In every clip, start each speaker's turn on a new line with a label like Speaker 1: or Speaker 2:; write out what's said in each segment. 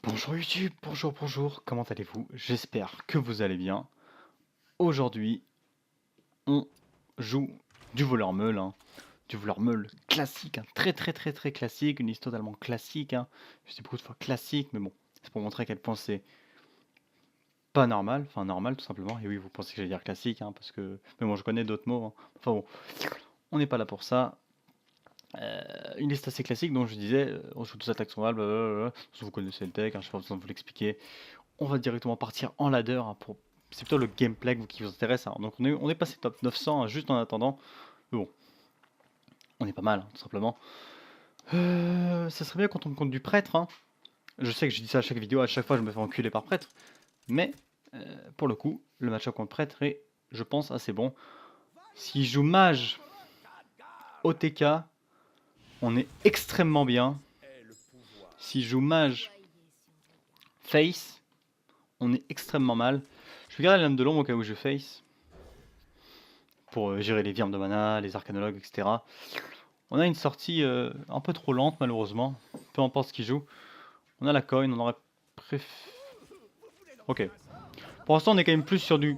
Speaker 1: Bonjour YouTube, bonjour, comment allez-vous? J'espère que vous allez bien. Aujourd'hui, on joue du voleur meule, du voleur meule classique, très classique, une liste totalement classique. Je dis beaucoup de fois classique, mais bon, c'est pour montrer à quel point c'est pas normal, enfin normal tout simplement. Et oui, vous pensez que j'allais dire classique, parce que... Mais bon, je connais d'autres mots. Enfin bon, on n'est pas là pour ça. Une liste assez classique, donc je disais, on joue tous attaques son blablabla. Vous connaissez le deck, je n'ai pas besoin de vous l'expliquer. On va directement partir en ladder pour... C'est plutôt le gameplay qui vous intéresse. Donc on est passé top 900 juste en attendant. Mais bon, on est pas mal, tout simplement. Ça serait bien qu'on tombe contre du prêtre. Je sais que je dis ça à chaque vidéo, à chaque fois je me fais enculer par prêtre. Mais pour le coup, le match-up contre prêtre est, je pense, assez bon. S'il joue mage OTK, on est extrêmement bien. S'il joue mage face, on est extrêmement mal. Je vais garder la lame de l'ombre au cas où je face. Pour gérer les virmes de mana, les arcanologues, etc. On a une sortie un peu trop lente malheureusement, peu importe ce qu'il joue. On a la coin, on aurait préféré... Ok. Pour l'instant on est quand même plus sur du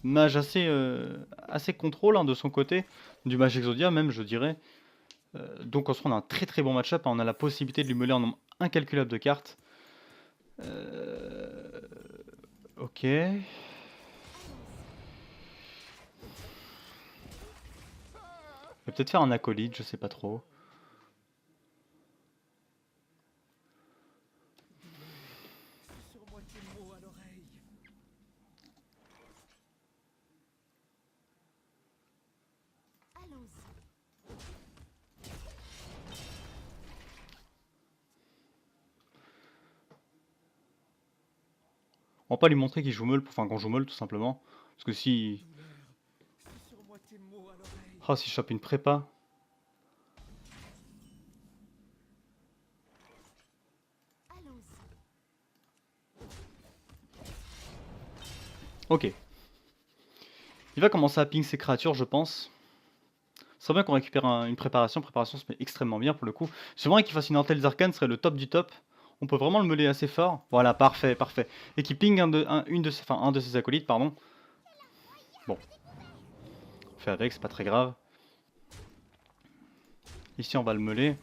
Speaker 1: mage assez contrôle de son côté, du mage Exodia même je dirais. Donc en soi on a un très bon match-up, on a la possibilité de lui meuler un nombre incalculable de cartes. Ok. Je vais peut-être faire un acolyte, je sais pas trop. On va pas lui montrer qu'il joue meule, enfin qu'on joue meule tout simplement. Parce que si... Oh, si je chope une prépa... Ok. Il va commencer à ping ses créatures, je pense. Ce serait bien qu'on récupère une préparation. Préparation se met extrêmement bien pour le coup. J'aimerais qu'il fasse une Antel Arcane, ce serait le top du top. On peut vraiment le meuler assez fort. Voilà, parfait. Et qu'il ping un de ses acolytes, pardon. Bon. On fait avec, c'est pas très grave. Ici, on va le meuler.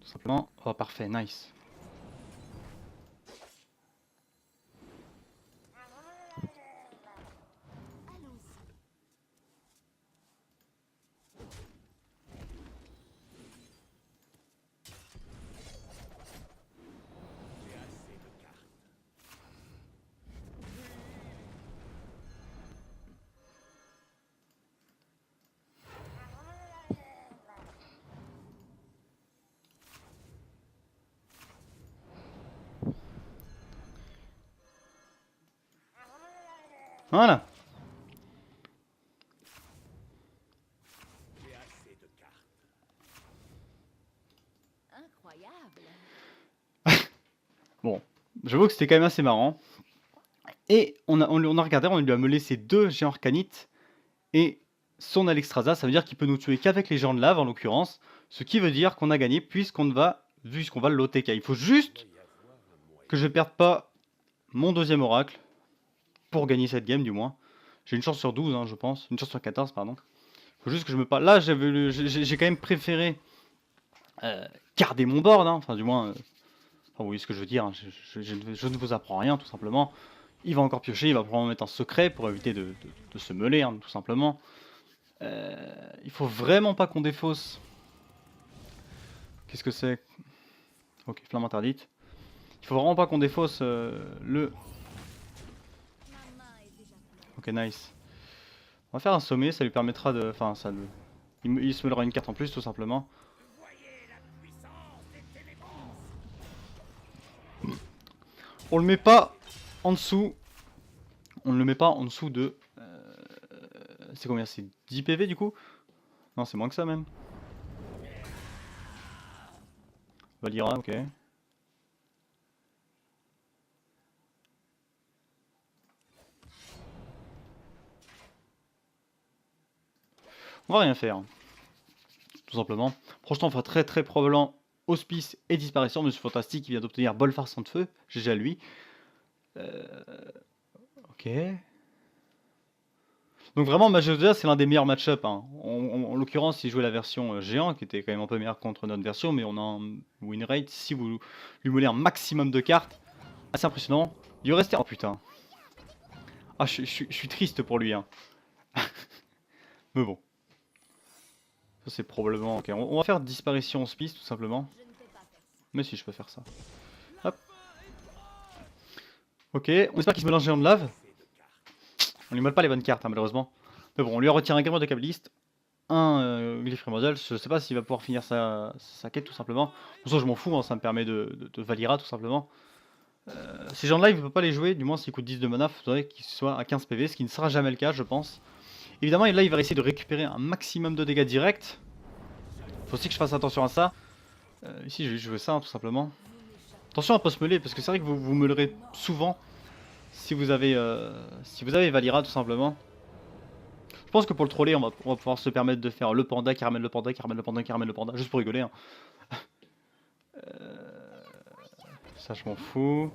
Speaker 1: Tout simplement. Oh, parfait, nice. Voilà. Bon. J'avoue que c'était quand même assez marrant. Et on a regardé, on lui a meulé ses deux géants arcanites et son Alexstrasza. Ça veut dire qu'il peut nous tuer qu'avec les géants de lave en l'occurrence. Ce qui veut dire qu'on a gagné puisqu'on va l'OTK. Il faut juste que je ne perde pas mon deuxième oracle pour gagner cette game du moins. J'ai une chance sur 12, je pense. Une chance sur 14, pardon. Faut juste que je me parle. Là, j'ai quand même préféré garder mon board, enfin du moins... Enfin, vous voyez ce que je veux dire, je ne vous apprends rien tout simplement. Il va encore piocher, il va probablement mettre un secret pour éviter de se meuler, tout simplement. Il faut vraiment pas qu'on défausse. Qu'est-ce que c'est? Ok, flamme interdite. Il faut vraiment pas qu'on défausse le... Ok, nice. On va faire un sommet, ça lui permettra de... Enfin, il se mêlera une carte en plus, tout simplement. On le met pas en dessous. On ne le met pas en dessous de... c'est combien? C'est 10 PV du coup? Non, c'est moins que ça même. Valira, ok. On va rien faire. Tout simplement. Franchement, on fera très probablement Hospice et Disparition. Monsieur Fantastique qui vient d'obtenir Bol Farceur de Feu. GG à lui. Ok. Donc vraiment, Majorza, c'est l'un des meilleurs match-up. Hein. En l'occurrence, il jouait la version géant, qui était quand même un peu meilleure contre notre version, mais on a un win rate, si vous lui moulez un maximum de cartes, assez impressionnant. Il restait... Oh putain. Ah, je suis triste pour lui. Hein. Mais bon. Ça, c'est probablement... Ok, on va faire Disparition Hospice, tout simplement. Mais si, je peux faire ça. Hop. Ok, on espère qu'il se mélange géant de lave. On lui molle pas les bonnes cartes, hein, malheureusement. Mais bon, on lui a retiré un Grimoire de Kabbaliste, un glyphe primordial. Je sais pas s'il va pouvoir finir sa quête, tout simplement. Pour ça, je m'en fous, hein, ça me permet de Valira, tout simplement. Ces gens-là, il ne peut pas les jouer, du moins s'ils coûtent 10 de mana, il faudrait qu'ils soient à 15 PV, ce qui ne sera jamais le cas, je pense. Évidemment, là, il va essayer de récupérer un maximum de dégâts directs. Faut aussi que je fasse attention à ça. Ici, je vais jouer ça, hein, tout simplement. Attention à pas se meuler, parce que c'est vrai que vous meulerez souvent si vous avez Valira, tout simplement. Je pense que pour le troller, on va pouvoir se permettre de faire le panda qui ramène le panda, qui ramène le panda, qui ramène le panda, juste pour rigoler. Hein. Ça, je m'en fous.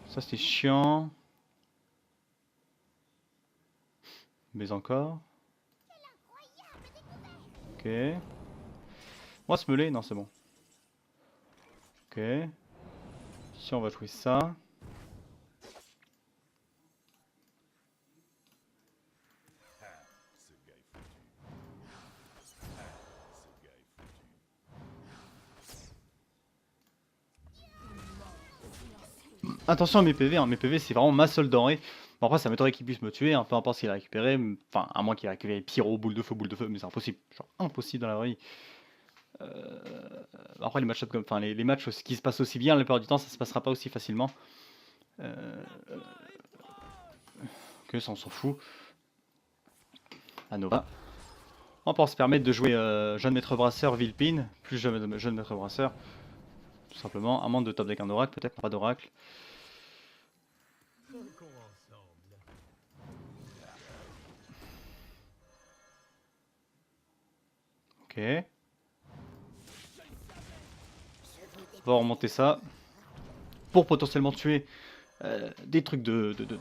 Speaker 1: Ça, c'est chiant. Mais encore. Ok. On va se meuler. Non, c'est bon. Ok. Ici, on va jouer ça. Attention à mes PV, hein. Mes PV c'est vraiment ma seule denrée. Bon, après ça m'étonnerait qu'il puisse me tuer, hein, peu importe s'il a récupéré, enfin à moins qu'il ait récupéré Pyro, boule de feu, mais c'est impossible, genre impossible dans la vraie vie. Après les matchs comme, enfin les matchs qui se passent aussi bien, la plupart du temps ça se passera pas aussi facilement. Ok, ça on s'en fout. Anova. On va pouvoir se permettre de jouer jeune maître brasseur, Vilpin, plus jeune maître brasseur. Tout simplement, à moins de top deck un oracle, peut-être pas d'oracle. Ok. On va remonter ça. Pour potentiellement tuer des trucs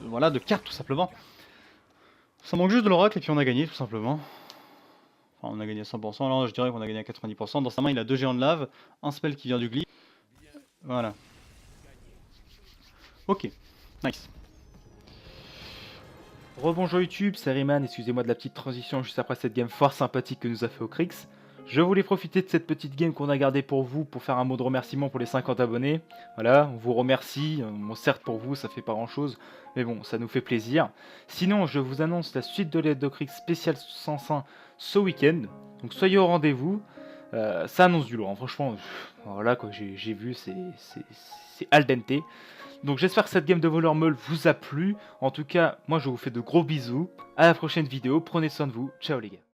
Speaker 1: voilà, de cartes tout simplement. Ça manque juste de l'oracle et puis on a gagné tout simplement. Enfin on a gagné à 100%, là je dirais qu'on a gagné à 90%. Dans sa main il a 2 géants de lave, un spell qui vient du glyphe. Voilà. Ok, nice.
Speaker 2: Rebonjour YouTube, c'est Rayman, excusez-moi de la petite transition juste après cette game fort sympathique que nous a fait Ocrix. Je voulais profiter de cette petite game qu'on a gardée pour vous pour faire un mot de remerciement pour les 50 abonnés. Voilà, on vous remercie, bon, certes pour vous ça fait pas grand chose, mais bon ça nous fait plaisir. Sinon je vous annonce la suite de l'aide d'Ocrix spécial 105 ce week-end, donc soyez au rendez-vous. Ça annonce du lourd, hein. Franchement, voilà quoi, j'ai vu, c'est al dente. Donc j'espère que cette game de voleur meule vous a plu. En tout cas, moi je vous fais de gros bisous. À la prochaine vidéo, prenez soin de vous. Ciao les gars.